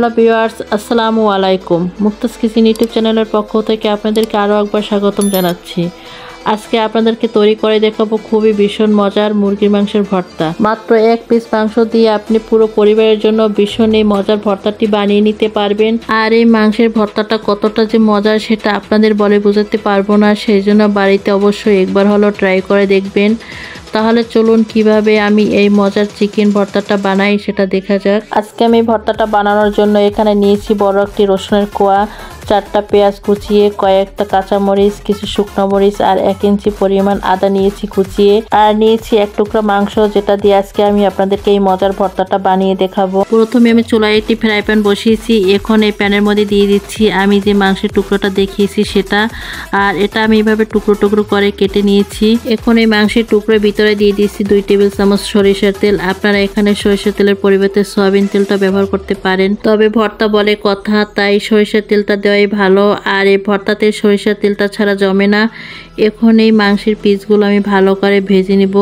Hello viewers, আসসালামু আলাইকুম। Mukta's kitchen YouTube চ্যানেলের পক্ষ থেকে আপনাদেরকে আরও একবার স্বাগতম জানাচ্ছি। আজকে আপনাদেরকে তৈরি করে দেখাবো খুবই ভীষণ মজার মুরগির মাংসের ভর্তা। মাত্র এক পিস মাংস দিয়ে আপনি পুরো পরিবারের জন্য ভীষণ এই মজার ভর্তাটি বানিয়ে নিতে পারবেন। আর এই মাংসের ভর্তাটা কতটা যে মজার সেটা আপনাদের বলে বোঝাতে পারবো না, সেই জন্য বাড়িতে অবশ্যই একবার হলেও ট্রাই করে দেখবেন। তাহলে চলুন কিভাবে আমি এই মজার চিকেন ভর্তাটা বানাই সেটা দেখা যাক। আজকে আমি ভর্তাটা বানানোর জন্য এখানে নিয়েছি বড় একটি রসুনের কোয়া, 4টা পেঁয়াজ কুচিয়ে, কয়েকটা কাঁচামরিচ, কিছু শুকনো মরিচ আর 1 ইঞ্চি পরিমাণ আদা নিয়েছি কুচিয়ে, আর নিয়েছি 1 টুকরা মাংস, যেটা দিয়ে আজকে আমি আপনাদেরকে এই মজার ভর্তাটা বানিয়ে দেখাবো। প্রথমে আমি চুলায় একটি ফ্রাই প্যান বসিয়েছি। এখন এই প্যানের মধ্যে দিয়ে দিচ্ছি আমি যে মাংসের টুকরোটা দেখিয়েছি সেটা, আর এটা আমি এইভাবে টুকরো টুকরো করে কেটে নিয়েছি। এখন এই মাংসের টুকরোর ভিতরে দিয়ে দিচ্ছি 2 টেবিল চামচ সরিষার তেল। আপনারা এখানে সরিষার তেলের পরিবর্তে সয়াবিন তেলটা ব্যবহার করতে পারেন, তবে ভর্তা বলে কথা, তাই সরিষার তেলটা দেওয়াই ভালো। আর এই ভর্তাতে সরিষার তেলটা ছাড়া জমে না। এখন এই মাংসের পিসগুলো আমি ভালো করে ভেজে নিব।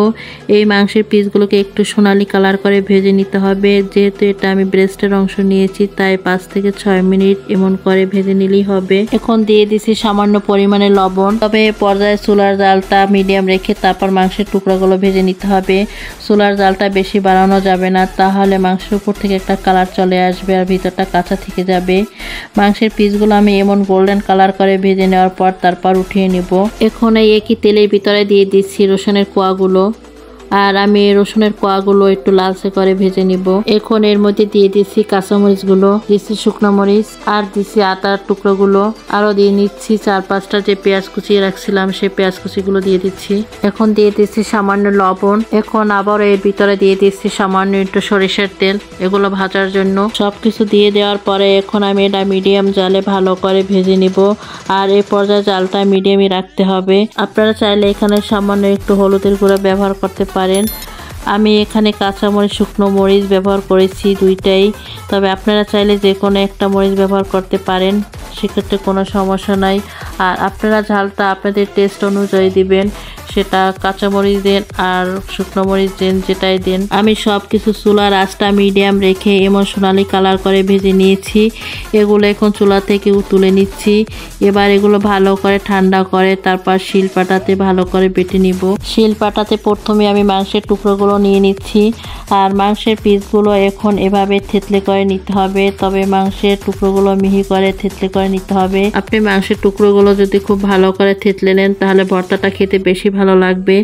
এই মাংসের পিসগুলোকে একটু সোনালি কালার করে ভেজে নিতে হবে। যেহেতু এটা আমি ব্রেস্টের অংশ নিয়েছি, তাই 5 থেকে 6 মিনিট এমন করে ভেজে নিলেই হবে। এখন দিয়ে দিছি সামান্য পরিমাণে লবণ। তবে পর্যায়ে চুলার জালটা মিডিয়াম রেখে তারপর মাংসের টুকরাগুলো ভেজে নিতে হবে। চুলার জালটা বেশি বাড়ানো যাবে না, তাহলে মাংসের উপর থেকে একটা কালার চলে আসবে আর ভিতরটা কাঁচা থেকে যাবে। মাংসের পিসগুলো আমি এমন গোল্ডেন কালার করে ভেজে নেওয়ার পর তারপর উঠিয়ে নিব। এখন এই একই তেলের ভিতরে দিয়ে দিচ্ছি রসুনের কোয়াগুলো, আর আমি রসুনের কোয়াগুলো একটু লালচে করে ভেজে নিব। এখন এর মধ্যে দিয়ে দিচ্ছি কাঁচামরিচগুলো, দিচ্ছি শুকনো মরিচ, আর দিচ্ছি আদার টুকরোগুলো, আরও দিয়ে নিচ্ছি 4-5টা যে পেঁয়াজ কুচিয়ে রাখছিলাম সেই পেঁয়াজ কুচিগুলো দিয়ে দিচ্ছি। এখন দিয়ে দিচ্ছি সামান্য লবণ। এখন আবার এর ভিতরে দিয়ে দিচ্ছি সামান্য একটু সরিষার তেল, এগুলো ভাজার জন্য। সবকিছু দিয়ে দেওয়ার পরে এখন আমি এটা মিডিয়াম জালে ভালো করে ভেজে নিব। আর এই পর্যায়ে জালটা মিডিয়ামই রাখতে হবে। আপনারা চাইলে এখানে সামান্য একটু হলুদের গুঁড়া ব্যবহার করতে পারেন। আমি এখানে কাঁচামরিচ শুকনো মরিচ ব্যবহার করেছি 2টাই, তবে আপনারা চাইলে যে কোনো একটা মরিচ ব্যবহার করতে পারেন, সেক্ষেত্রে কোনো সমস্যা নাই। আর আপনারা ঝালটা আপনাদের টেস্ট অনুযায়ী দিবেন, সেটা কাঁচামরিচ দেন আর শুকনো মরিচ দেন, যেটাই দেন। আমি সব কিছু চুলার আঁচটা মিডিয়াম রেখে এমন সোনালি কালার করে ভেজে নিয়েছি। এগুলো এখন চুলা থেকে তুলে নিচ্ছি। এবার এগুলো ভালো করে ঠান্ডা করে তারপর শিলপাটাতে ভালো করে বেটে নিব। শিলপাটাতে প্রথমে আমি মাংসের টুকরোগুলো নিয়ে নিচ্ছি, আর মাংসের পিসগুলো এখন এভাবে থেতলে করে নিতে হবে। তবে মাংসের টুকরোগুলো মিহি করে থেতলে করে নিতে হবে। আপনি মাংসের টুকরোগুলো যদি খুব ভালো করে থেতলে নেন তাহলে ভর্তাটা খেতে বেশি ভালো লাগবে।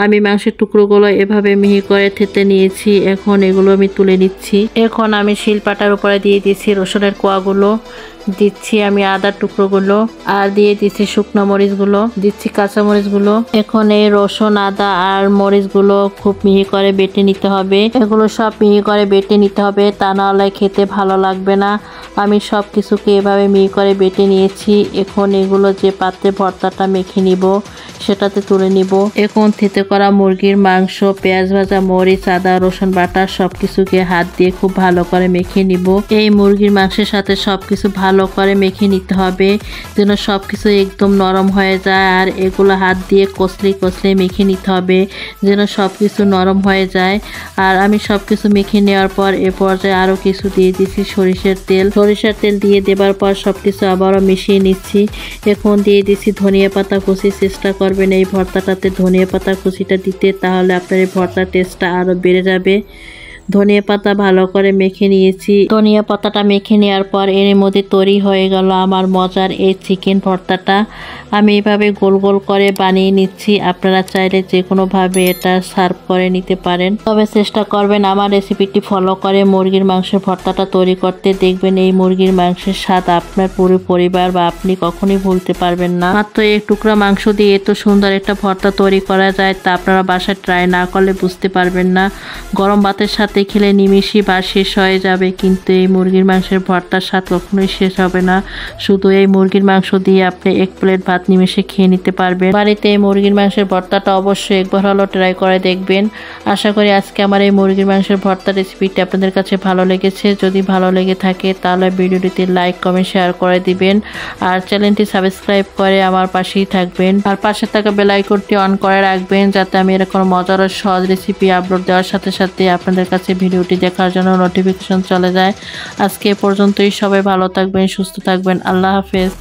আমি মাংসের টুকরোগুলো এভাবে মিহি করে থেতলে নিয়েছি। এখন এগুলো আমি তুলে নিচ্ছি। এখন আমি শিলপাটার উপরে দিয়ে দিচ্ছি রসুনের কোয়াগুলো, দিচ্ছি আমি আদার টুকরোগুলো, আর দিয়ে দিচ্ছি শুকনো মরিচগুলো, দিচ্ছি কাঁচামরিচগুলো। এখন এই রসুন, আদা আর মরিচগুলো খুব মিহি করে বেটে নিতে হবে। এগুলো সব মিহি করে বেটে নিতে হবে, তা নাহলে খেতে ভালো লাগবে না। আমি সব কিছুকে এভাবে মিহি করে বেটে নিয়েছি। এখন এগুলো যে পাত্রে ভর্তাটা মেখে নিব সেটাতে তুলে নিব। এখন থেতে করা মুরগির মাংস, পেঁয়াজ ভাজা, মরিচ, আদা, রসুন বাটা সবকিছুকে হাত দিয়ে খুব ভালো করে মেখে নিব। এই মুরগির মাংসের সাথে সবকিছু ভালো করে মেখে নিতে হবে, যেন সবকিছু একদম নরম হয়ে যায়। আর এগুলো হাত দিয়ে কষলে কষলে মেখে নিতে হবে, যেন সবকিছু নরম হয়ে যায়। আর আমি সবকিছু মেখে নেওয়ার পর এ পর্যায়ে আরও কিছু দিয়ে দিচ্ছি সরিষার তেল। সরিষার তেল দিয়ে দেবার পর সবকিছু আবারও মিশিয়ে নিচ্ছি। এখন দিয়ে দিচ্ছি ধনিয়া পাতা কুচি। চেষ্টা করবেন এই ভর্তাটাতে ধনিয়া পাতা কুচিটা দিতে, তাহলে আপনার এই ভর্তার টেস্টটা আরও বেড়ে যাবে। ধনিয়া পাতা ভালো করে মেখে নিয়েছি। ধনিয়া পাতাটা মেখে নেওয়ার পর এর মধ্যে তৈরি হয়ে গেল আমার মজার এই চিকেন ভর্তাটা। আমি এভাবে গোল গোল করে বানিয়ে নিচ্ছি। আপনারা চাইলে যে কোনোভাবে এটা সার্ভ করে নিতে পারেন, তবে চেষ্টা করবেন আমার রেসিপিটি ফলো করে মুরগির মাংসের ভর্তাটা তৈরি করতে। দেখবেন এই মুরগির মাংসের স্বাদ আপনার পুরো পরিবার বা আপনি কখনোই ভুলতে পারবেন না। মাত্র এক টুকরা মাংস দিয়ে এত সুন্দর একটা ভর্তা তৈরি করা যায়, তা আপনারা বাসায় ট্রাই না করলে বুঝতে পারবেন না। গরম ভাতের সাথে খেলে নিমিষই বা শেষ হয়ে যাবে, কিন্তু এই মুরগির মাংসের ভর্তার স্বাদ কখনোই শেষ হবে না। শুধু এই মুরগির মাংস দিয়ে আপনি 1 প্লেট ভাত নিমিষে খেয়ে নিতে পারবেন। বাড়িতে এই মুরগির মাংসের ভর্তাটা অবশ্যই একবার হলেও ট্রাই করে দেখবেন। আশা করি আজকে আমার এই মুরগির মাংসের ভর্তা রেসিপিটি আপনাদের কাছে ভালো লেগেছে। যদি ভালো লেগে থাকে তাহলে ভিডিওটিতে লাইক, কমেন্ট, শেয়ার করে দিবেন। আর চ্যানেলটি সাবস্ক্রাইব করে আমার পাশেই থাকবেন। আর পাশে থাকা বেল আইকনটি অন করে রাখবেন, যাতে আমি এরকম মজার ও সহজ রেসিপি আপলোড দেওয়ার সাথে সাথে আপনাদের কাছে কাছে ভিডিওটি দেখার জন্য নোটিফিকেশন চলে যায়। আজকে এ পর্যন্তই, সবাই ভালো থাকবেন, সুস্থ থাকবেন। আল্লাহ হাফেজ।